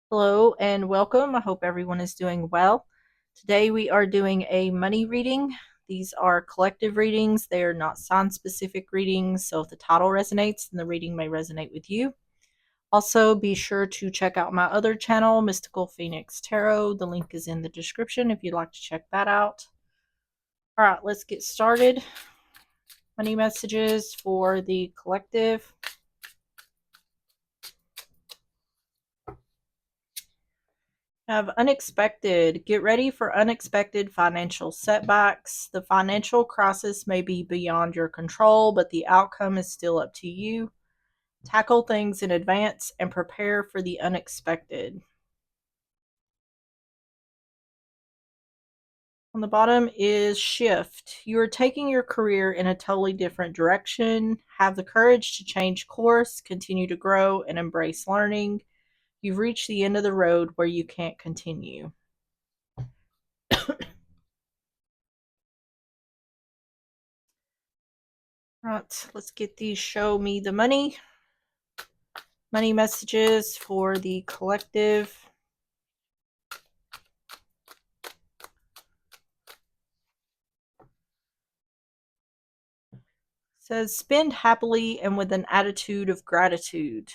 Hello and welcome. I hope everyone is doing well. Today we are doing a money reading. These are collective readings. They are not sign specific readings, so if the title resonates, then the reading may resonate with you. Also, be sure to check out my other channel, Mystical Phoenix Tarot. The link is in the description if you'd like to check that out. All right, let's get started. Money messages for the collective. Have unexpected. Get ready for unexpected financial setbacks. The financial crisis may be beyond your control, but the outcome is still up to you. Tackle things in advance and prepare for the unexpected. On the bottom is shift. You are taking your career in a totally different direction. Have the courage to change course, continue to grow, and embrace learning. You've reached the end of the road where you can't continue. Right, let's get these show me the money. Money messages for the collective. Says spend happily and with an attitude of gratitude.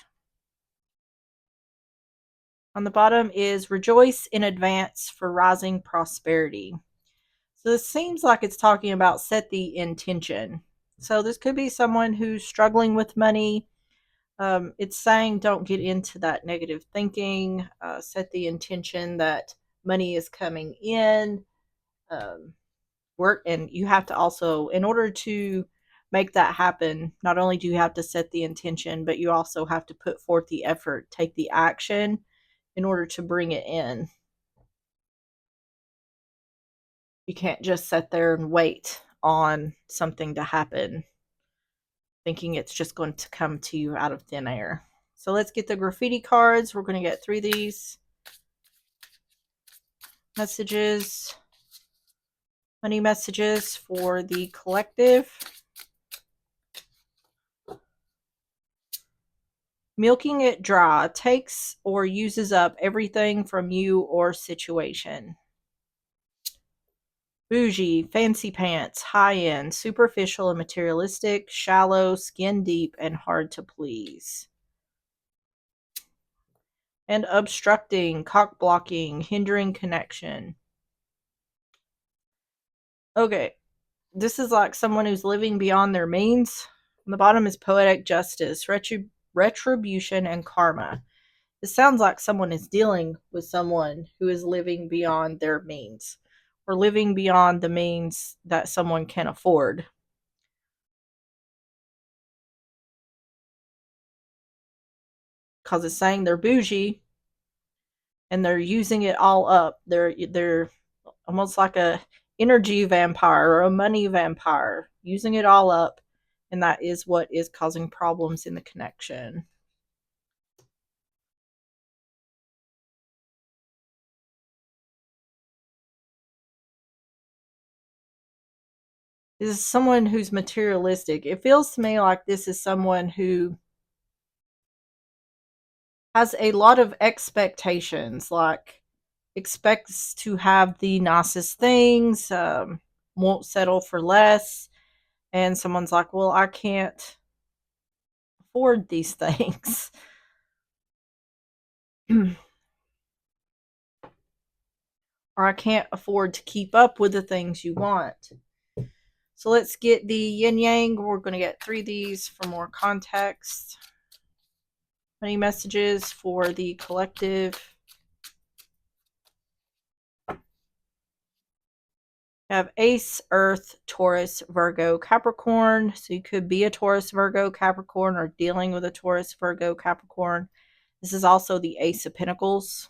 On the bottom is rejoice in advance for rising prosperity. So this seems like it's talking about set the intention. So this could be someone who's struggling with money. It's saying don't get into that negative thinking. Set the intention that money is coming in. Um, Work, and you have to also, in order to make that happen, not only do you have to set the intention, but you also have to put forth the effort, take the action in order to bring it in. You can't just sit there and wait on something to happen thinking it's just going to come to you out of thin air. So let's get the graffiti cards. We're going to get 3 of these messages, money messages for the collective. Milking it dry takes or uses up everything from you or situation. Bougie, fancy pants, high end, superficial and materialistic, shallow, skin deep, and hard to please. And obstructing, cock blocking, hindering connection. Okay, this is like someone who's living beyond their means. On the bottom is poetic justice, retribution, and karma. It sounds like someone is dealing with someone who is living beyond their means or living beyond the means that someone can afford. Because it's saying they're bougie and they're using it all up. They're almost like a energy vampire or a money vampire, using it all up, and that is what is causing problems in the connection. This is someone who's materialistic. It feels to me like this is someone who has a lot of expectations, like expects to have the nicest things, won't settle for less. And someone's like, well, I can't afford these things. Or I can't afford to keep up with the things you want. So let's get the yin yang. We're going to get 3 of these for more context. Money messages for the collective. Have Ace, Earth, Taurus, Virgo, Capricorn. So you could be a Taurus, Virgo, Capricorn, or dealing with a Taurus, Virgo, Capricorn. This is also the Ace of Pentacles.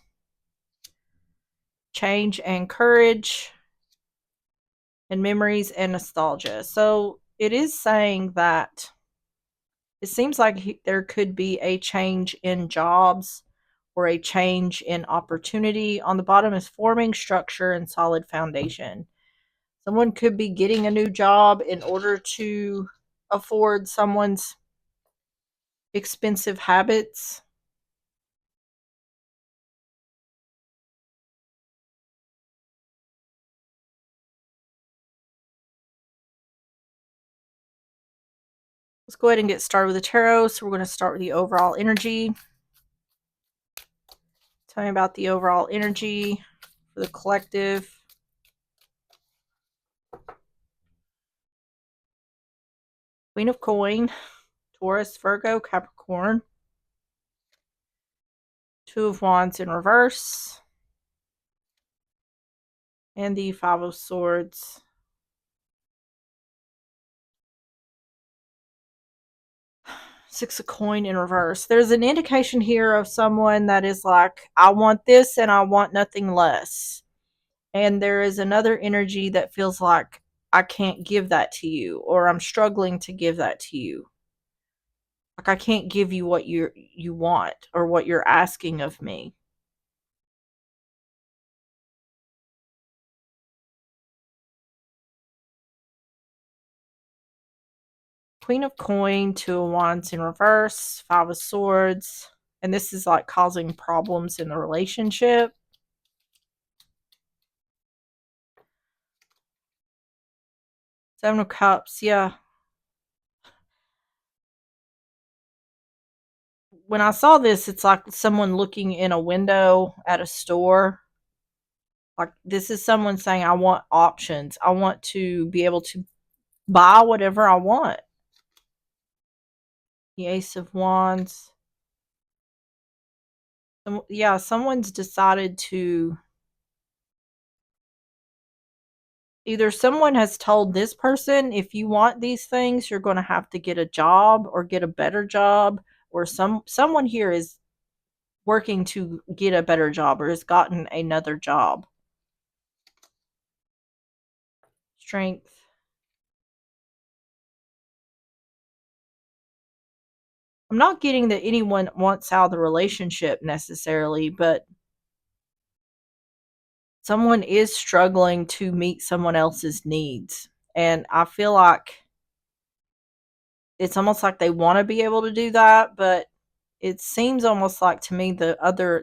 Change and courage, and memories and nostalgia. So it is saying that it seems like there could be a change in jobs or a change in opportunity. On the bottom is forming structure and solid foundation. Someone could be getting a new job in order to afford someone's expensive habits. Let's go ahead and get started with the tarot. So we're going to start with the overall energy. Tell me about the overall energy for the collective. Queen of Coin, Taurus, Virgo, Capricorn. Two of Wands in reverse. And the Five of Swords. Six of Coin in reverse. There's an indication here of someone that is like, I want this and I want nothing less. And there is another energy that feels like, I can't give that to you, or I'm struggling to give that to you. Like, I can't give you what you want or what you're asking of me. Queen of Coin, Two of Wands in reverse, Five of Swords. And this is like causing problems in the relationship. Seven of Cups, yeah. When I saw this, it's like someone looking in a window at a store. Like, this is someone saying, I want options. I want to be able to buy whatever I want. The Ace of Wands. Yeah, someone's decided to, either someone has told this person, if you want these things, you're going to have to get a job or get a better job, or someone here is working to get a better job or has gotten another job. Strength. I'm not getting that anyone wants out of the relationship necessarily, but someone is struggling to meet someone else's needs. And I feel like it's almost like they want to be able to do that, but it seems almost like to me the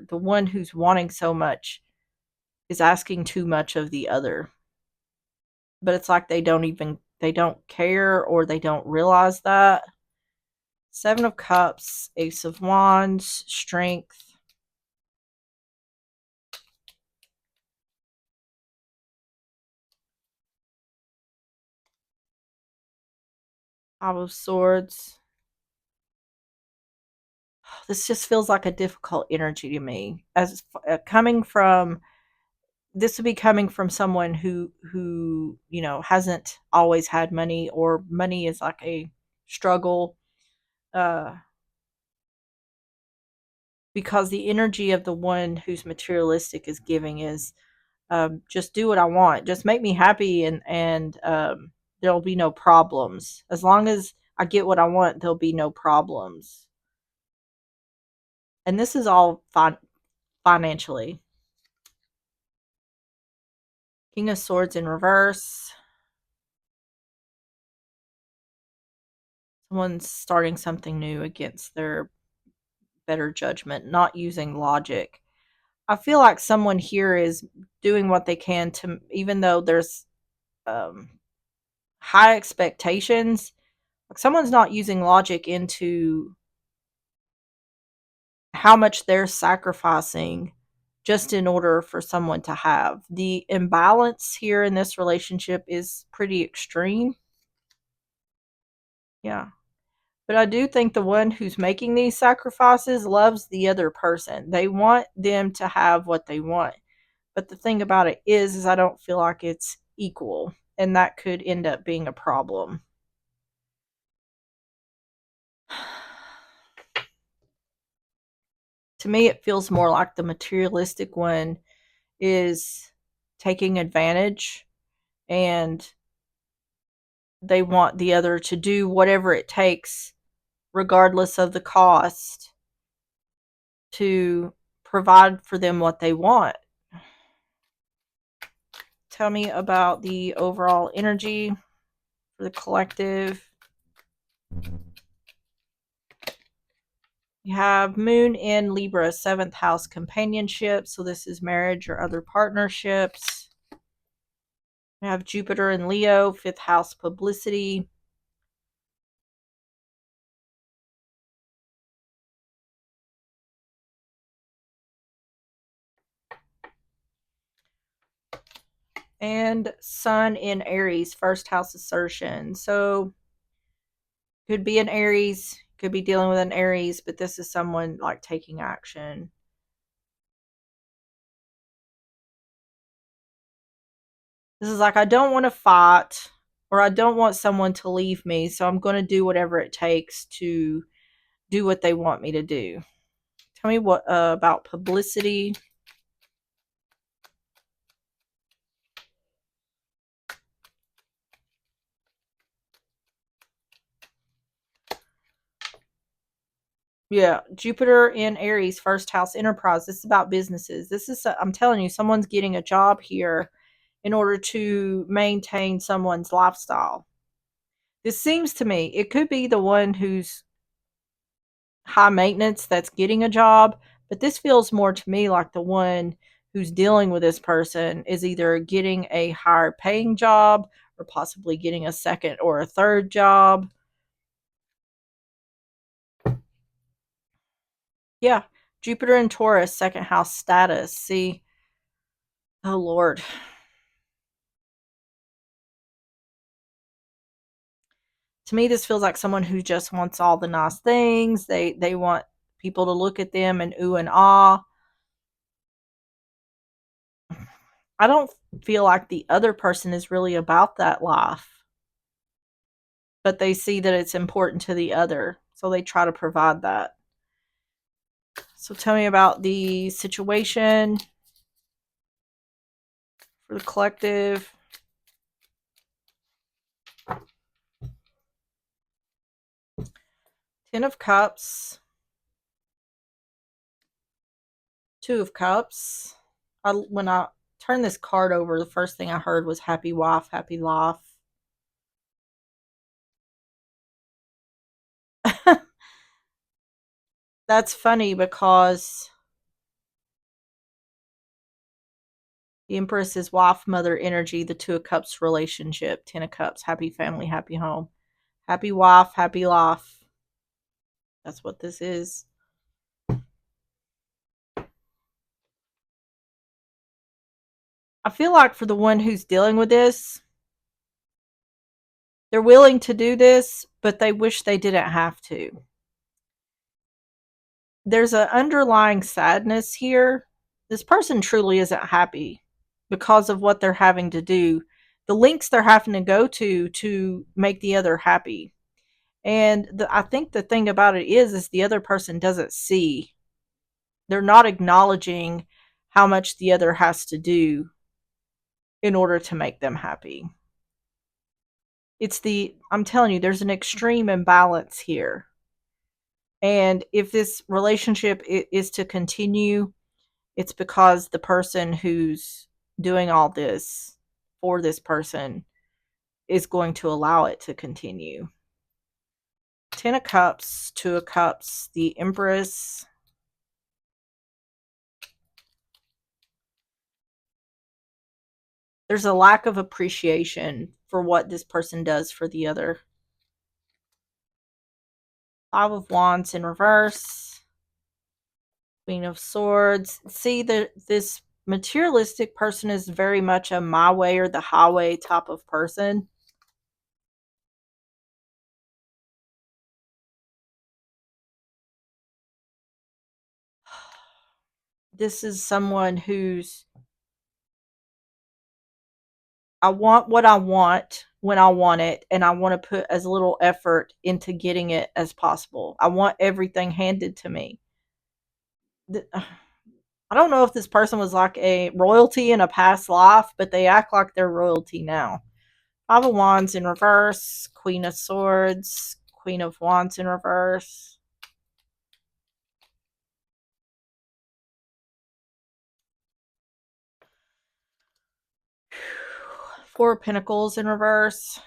one who's wanting so much is asking too much of the other. But it's like they don't care, or they don't realize that. Seven of Cups, Ace of Wands, Strength. Five of Swords. This just feels like a difficult energy to me. As coming from, this would be coming from someone who hasn't always had money, or money is like a struggle. Uh, because the energy of the one who's materialistic is giving is, just do what I want, just make me happy, and there'll be no problems. As long as I get what I want, there'll be no problems. And this is all financially. King of Swords in reverse. Someone's starting something new against their better judgment, not using logic. I feel like someone here is doing what they can to, even though there's um, high expectations, like someone's not using logic into how much they're sacrificing just in order for someone to have. The imbalance here in this relationship is pretty extreme. Yeah. But I do think the one who's making these sacrifices loves the other person. They want them to have what they want. But the thing about it is I don't feel like it's equal. And that could end up being a problem. To me, it feels more like the materialistic one is taking advantage, and they want the other to do whatever it takes, regardless of the cost, to provide for them what they want. Tell me about the overall energy for the collective. You have Moon in Libra, 7th house, companionship. So this is marriage or other partnerships. You have Jupiter in Leo, 5th house, publicity. And Sun in Aries, first house assertion. So could be an Aries, could be dealing with an Aries, but this is someone like taking action. This is like, I don't want to fight or I don't want someone to leave me, so I'm going to do whatever it takes to do what they want me to do. Tell me what about publicity. Yeah, Jupiter in Aries, first house enterprise. This is about businesses. This is, I'm telling you, someone's getting a job here in order to maintain someone's lifestyle. This seems to me, it could be the one who's high maintenance that's getting a job, but this feels more to me like the one who's dealing with this person is either getting a higher paying job or possibly getting a second or a third job. Yeah, Jupiter and Taurus, second house status. See, oh Lord. To me, this feels like someone who just wants all the nice things. They want people to look at them and ooh and ah. I don't feel like the other person is really about that life, but they see that it's important to the other, so they try to provide that. So tell me about the situation for the collective. Ten of Cups, Two of Cups. When I turned this card over, the first thing I heard was happy wife, happy life. That's funny because the Empress is wife, mother energy, the Two of Cups relationship, Ten of Cups, happy family, happy home. Happy wife, happy life. That's what this is. I feel like for the one who's dealing with this, they're willing to do this, but they wish they didn't have to. There's an underlying sadness here. This person truly isn't happy because of what they're having to do, the links they're having to go to make the other happy. And I think the thing about it is the other person doesn't see. They're not acknowledging how much the other has to do in order to make them happy. I'm telling you, there's an extreme imbalance here. And if this relationship is to continue, it's because the person who's doing all this for this person is going to allow it to continue. Ten of Cups, Two of Cups, the Empress. There's a lack of appreciation for what this person does for the other. Five of Wands in reverse. Queen of Swords. See, this materialistic person is very much a my way or the highway type of person. This is someone who's, I want what I want when I want it, and I want to put as little effort into getting it as possible. I want everything handed to me. I don't know if this person was like a royalty in a past life, but they act like they're royalty now. Five of Wands in reverse, Queen of Swords, Queen of Wands in reverse. Four of Pentacles in reverse.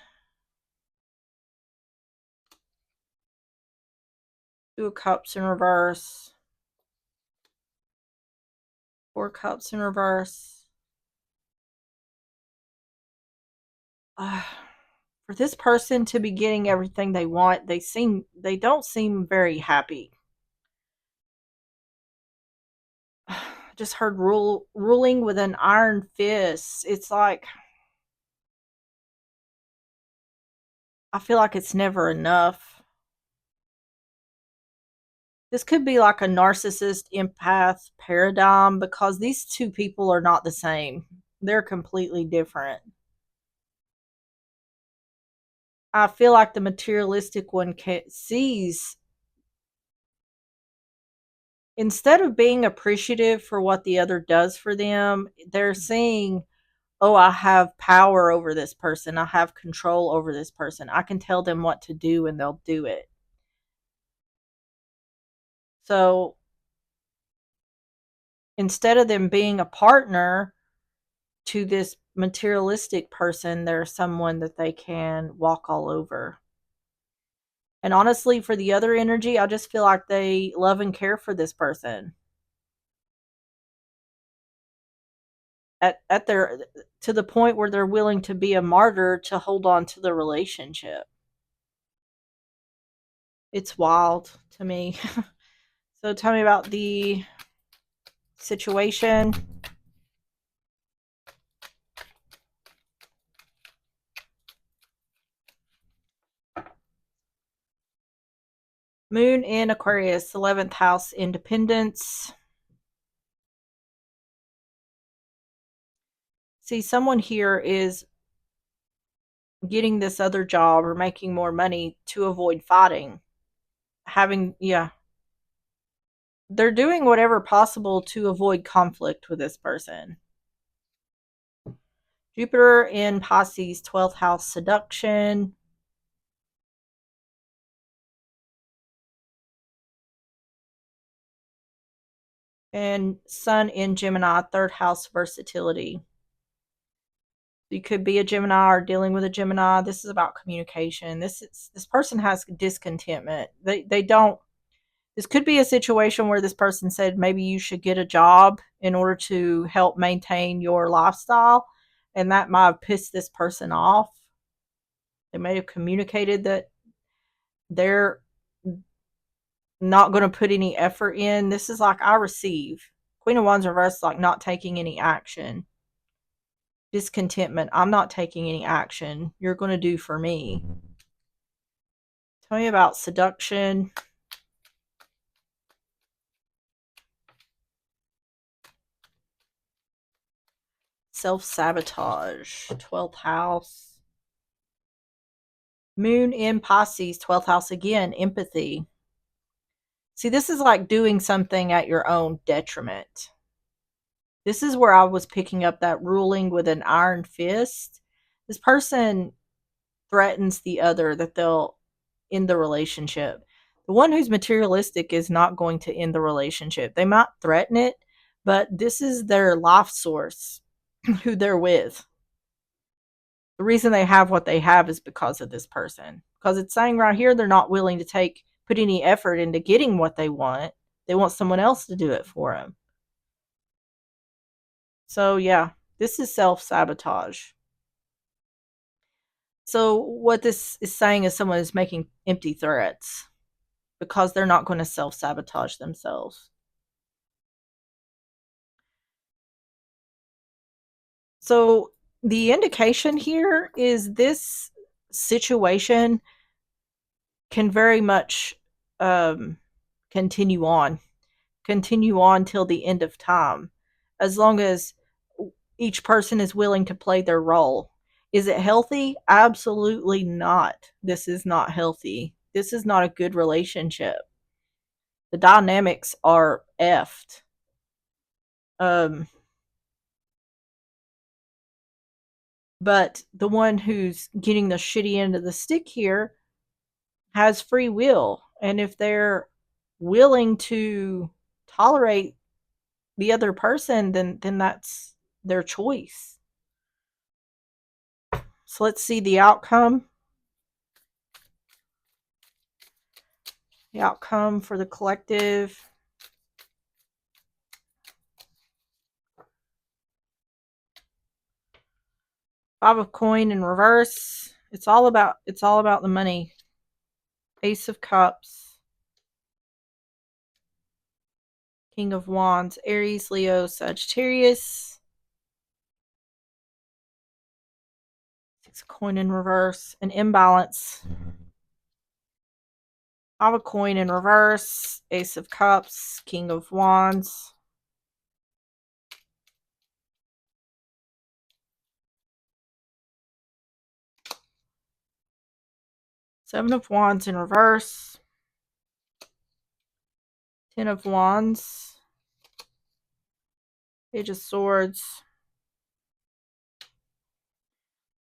Two of Cups in reverse. Four Cups in reverse. For this person to be getting everything they want, they don't seem very happy. Just heard ruling with an iron fist. It's like I feel like it's never enough. This could be like a narcissist empath paradigm because these two people are not the same. They're completely different. I feel like the materialistic one sees, instead of being appreciative for what the other does for them, they're seeing, oh, I have power over this person. I have control over this person. I can tell them what to do and they'll do it. So instead of them being a partner to this materialistic person, they're someone that they can walk all over. And honestly, for the other energy, I just feel like they love and care for this person at their, to the point where they're willing to be a martyr to hold on to the relationship. It's wild to me. So tell me about the situation. Moon in Aquarius, 11th house, independence. See, someone here is getting this other job or making more money to avoid fighting. Having, yeah, they're doing whatever possible to avoid conflict with this person. Jupiter in Pisces, 12th house, seduction. And Sun in Gemini, 3rd house, versatility. You could be a Gemini or dealing with a Gemini. This is about communication. This person has discontentment. They don't. This could be a situation where this person said maybe you should get a job in order to help maintain your lifestyle, and that might have pissed this person off. They may have communicated that they're not going to put any effort in. This is like, I receive. Queen of Wands reversed, like not taking any action. Discontentment. I'm not taking any action. You're going to do for me. Tell me about seduction. Self-sabotage. 12th house. Moon in Pisces, 12th house again. Empathy. See, this is like doing something at your own detriment. This is where I was picking up that ruling with an iron fist. This person threatens the other that they'll end the relationship. The one who's materialistic is not going to end the relationship. They might threaten it, but this is their life source, who they're with. The reason they have what they have is because of this person. Because it's saying right here they're not willing to put any effort into getting what they want. They want someone else to do it for them. So yeah, this is self-sabotage. So what this is saying is someone is making empty threats because they're not going to self-sabotage themselves. So the indication here is this situation can very much um, continue on, till the end of time, as long as each person is willing to play their role. Is it healthy? Absolutely not. This is not healthy. This is not a good relationship. The dynamics are effed. Um, but the one who's getting the shitty end of the stick here has free will. And if they're willing to tolerate the other person, then that's their choice. So let's see the outcome. The outcome for the collective. Five of coin in reverse. It's all about the money. Ace of cups. King of wands. Aries, Leo, Sagittarius. It's a coin in reverse. An imbalance. I have a coin in reverse. Ace of Cups. King of Wands. Seven of Wands in reverse. Ten of Wands. Page of Swords.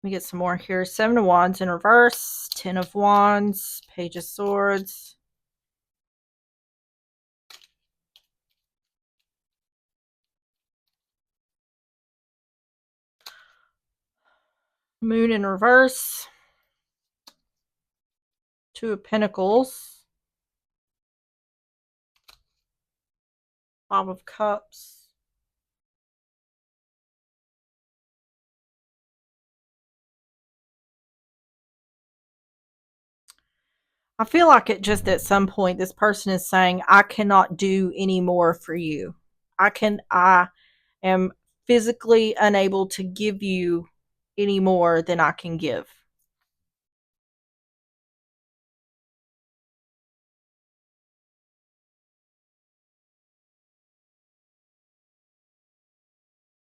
Let me get some more here. Seven of Wands in reverse. Ten of Wands. Page of Swords. Moon in reverse. Two of Pentacles. Five of Cups. I feel like it just at some point this person is saying, I cannot do any more for you. I am physically unable to give you any more than I can give.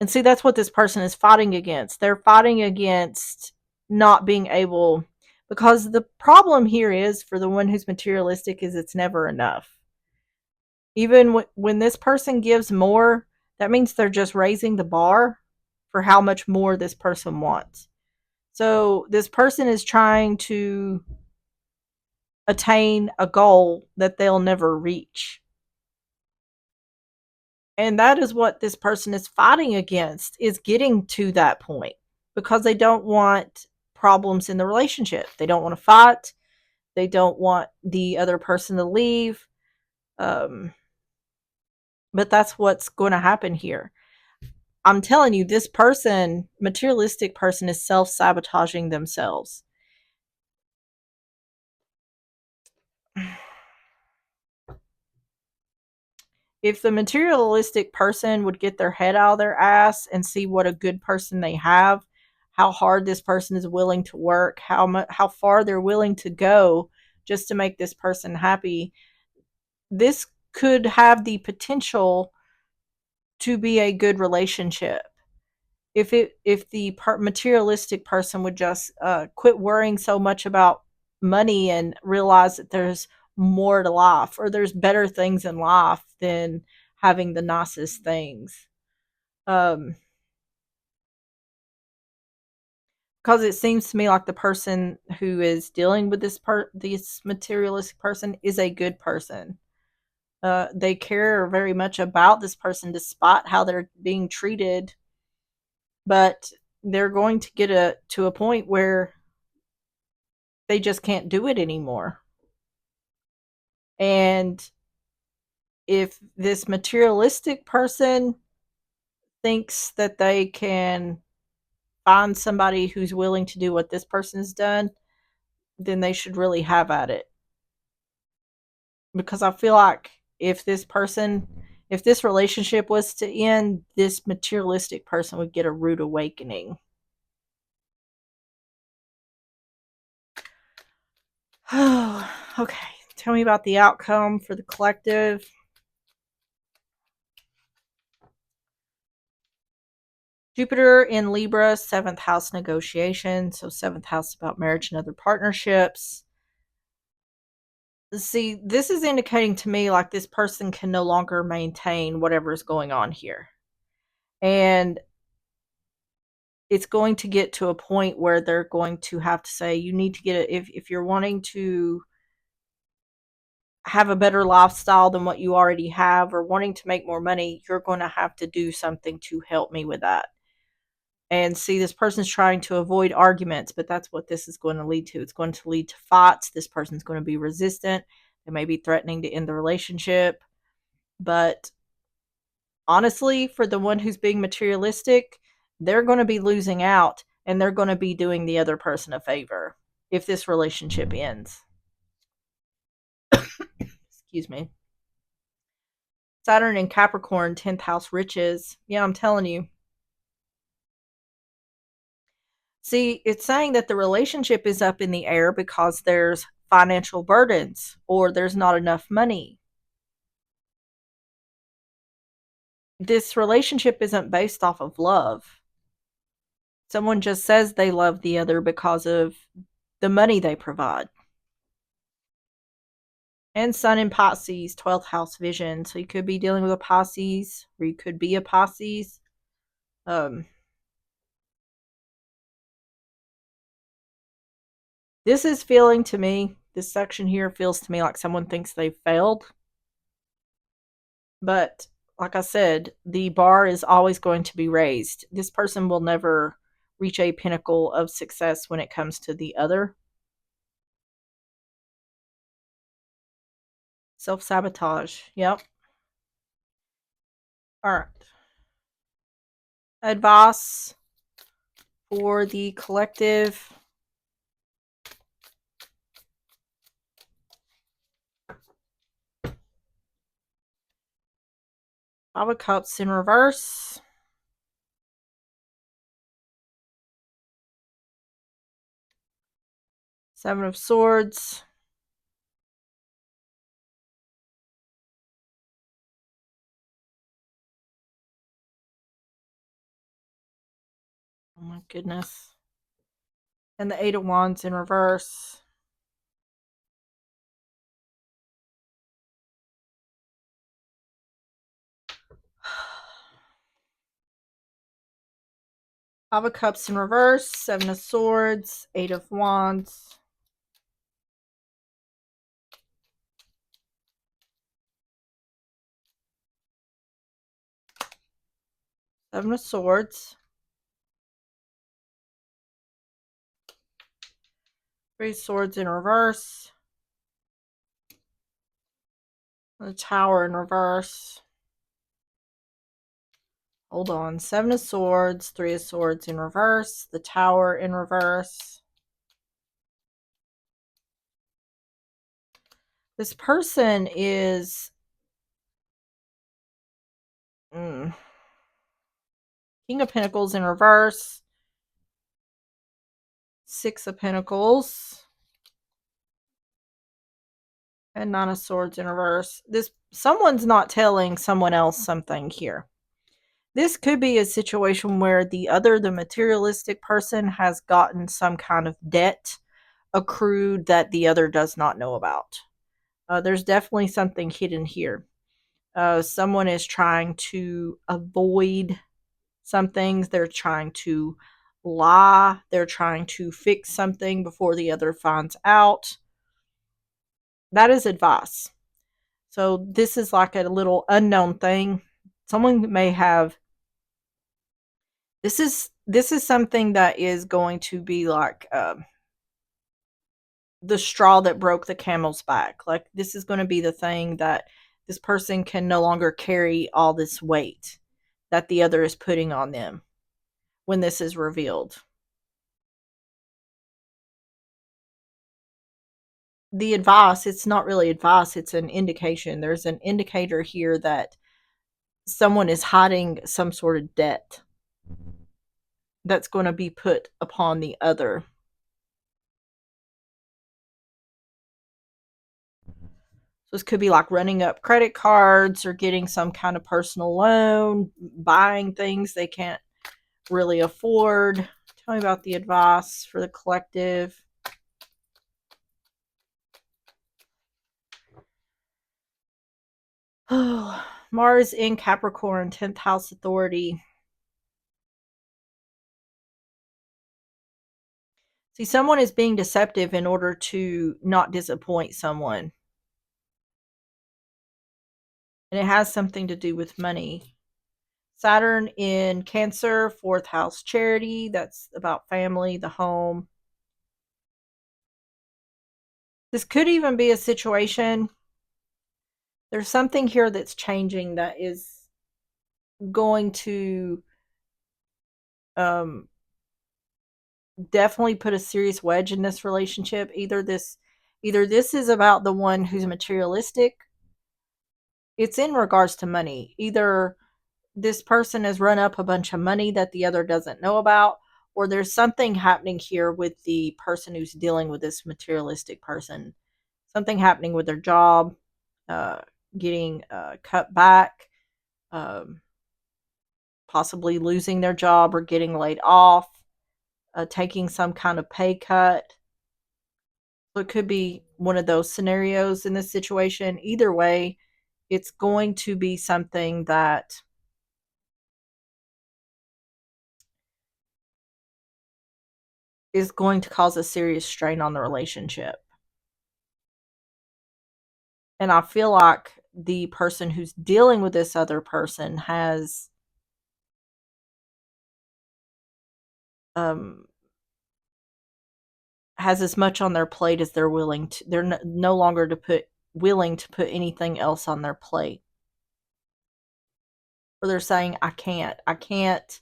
And see, that's what this person is fighting against. They're fighting against not being able, because the problem here is for the one who's materialistic is it's never enough. Even when this person gives more, that means they're just raising the bar for how much more this person wants. So this person is trying to attain a goal that they'll never reach. And that is what this person is fighting against, is getting to that point, because they don't want problems in the relationship. They don't want to fight. They don't want the other person to leave. But that's what's going to happen here. I'm telling you, this person, materialistic person, is self-sabotaging themselves. If the materialistic person would get their head out of their ass and see what a good person they have, how hard this person is willing to work, how far they're willing to go just to make this person happy, this could have the potential to be a good relationship. If the materialistic person would just quit worrying so much about money and realize that there's more to life, or there's better things in life than having the nicest things. Um, because it seems to me like the person who is dealing with this materialistic person is a good person. They care very much about this person despite how they're being treated, but they're going to get to a point where they just can't do it anymore. And if this materialistic person thinks that they can find somebody who's willing to do what this person's done, then they should really have at it. Because I feel like if this relationship was to end, this materialistic person would get a rude awakening. Oh, okay. Tell me about the outcome for the collective. Jupiter in Libra, 7th house negotiation. So 7th house about marriage and other partnerships. See, this is indicating to me like this person can no longer maintain whatever is going on here. And it's going to get to a point where they're going to have to say, you need to get it. If you're wanting to have a better lifestyle than what you already have, or wanting to make more money, you're going to have to do something to help me with that. And see, this person's trying to avoid arguments, but that's what this is going to lead to. It's going to lead to fights. This person's going to be resistant. They may be threatening to end the relationship. But honestly, for the one who's being materialistic, they're going to be losing out, and they're going to be doing the other person a favor if this relationship ends. Excuse me. Saturn in Capricorn, 10th house riches. Yeah, I'm telling you. See, it's saying that the relationship is up in the air because there's financial burdens or there's not enough money. This relationship isn't based off of love. Someone just says they love the other because of the money they provide. And Sun in Pisces, 12th house vision. So you could be dealing with a Pisces, or you could be a Pisces. Um, this is feeling to me, this section here feels to me like someone thinks they failed. But like I said, the bar is always going to be raised. This person will never reach a pinnacle of success when it comes to the other. Self sabotage. Yep. All right. Advice for the collective. Five of Cups in reverse. Seven of Swords. Oh my goodness. And the Eight of Wands in reverse. Five of Cups in reverse. Seven of Swords. Eight of Wands. Seven of Swords. Three of Swords in reverse. The Tower in reverse. Hold on. Seven of Swords. Three of Swords in reverse. The Tower in reverse. This person is King of Pentacles in reverse. Six of Pentacles. And Nine of Swords in reverse. Someone's not telling someone else something here. This could be a situation where the materialistic person, has gotten some kind of debt accrued that the other does not know about. There's definitely something hidden here. Someone is trying to avoid some things. They're trying to lie. They're trying to fix something before the other finds out. That is advice. So this is like a little unknown thing. Someone may have this is something that is going to be like the straw that broke the camel's back. Like this is going to be the thing that this person can no longer carry all this weight that the other is putting on them when this is revealed. The advice, it's not really advice, it's an indication. There's an indicator here that someone is hiding some sort of debt that's going to be put upon the other. So this could be like running up credit cards or getting some kind of personal loan, buying things they can't really afford. Tell me about the advice for the collective. Oh, Mars in Capricorn, 10th house authority. See, someone is being deceptive in order to not disappoint someone. And it has something to do with money. Saturn in Cancer, 4th house charity. That's about family, the home. This could even be a situation. There's something here that's changing that is going to definitely put a serious wedge in this relationship. Either this is about the one who's materialistic. It's in regards to money. Either this person has run up a bunch of money that the other doesn't know about, or there's something happening here with the person who's dealing with this materialistic person. Something happening with their job, uh, getting cut back, um, possibly losing their job or getting laid off, taking some kind of pay cut. So it could be one of those scenarios in this situation. Either way, it's going to be something that is going to cause a serious strain on the relationship. And I feel like the person who's dealing with this other person um has as much on their plate as they're willing to. They're no longer to put willing to put anything else on their plate. Or they're saying I can't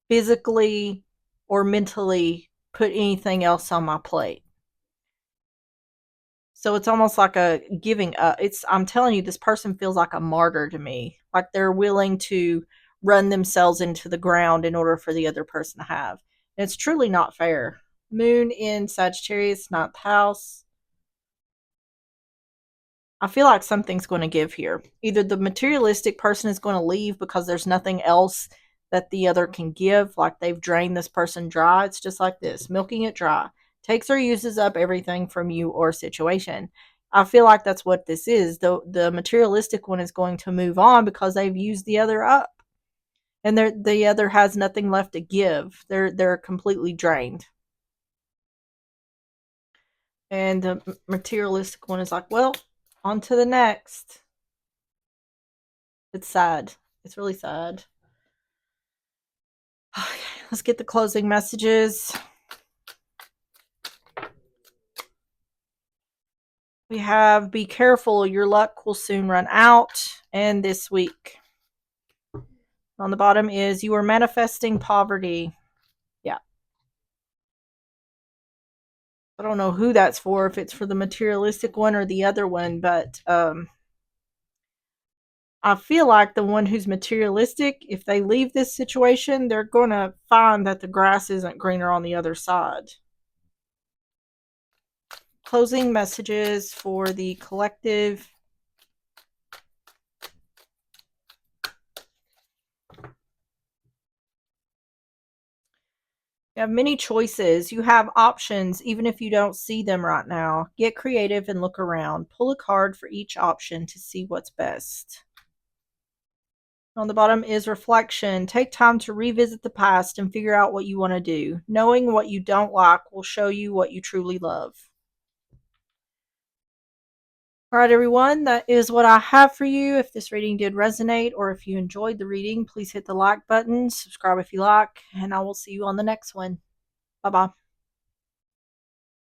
physically or mentally put anything else on my plate. So it's almost like a giving up. I'm telling you, this person feels like a martyr to me. Like they're willing to run themselves into the ground in order for the other person to have. And it's truly not fair. Moon in Sagittarius, ninth house. I feel like something's going to give here. Either the materialistic person is going to leave because there's nothing else that the other can give, like they've drained this person dry. It's just like this, milking it dry. Takes or uses up everything from you or situation. I feel like that's what this is. The materialistic one is going to move on because they've used the other up. And the other has nothing left to give. They're completely drained. And the materialistic one is like, well, on to the next. It's sad. It's really sad. Okay, let's get the closing messages. We have be careful, your luck will soon run out. And this week on the bottom is you are manifesting poverty. Yeah. I don't know who that's for, if it's for the materialistic one or the other one, but I feel like the one who's materialistic, if they leave this situation, they're going to find that the grass isn't greener on the other side. Closing messages for the collective. You have many choices. You have options, even if you don't see them right now. Get creative and look around. Pull a card for each option to see what's best. On the bottom is reflection. Take time to revisit the past and figure out what you want to do. Knowing what you don't like will show you what you truly love. All right, everyone, that is what I have for you. If this reading did resonate or if you enjoyed the reading, please hit the like button, subscribe if you like, and I will see you on the next one. Bye bye.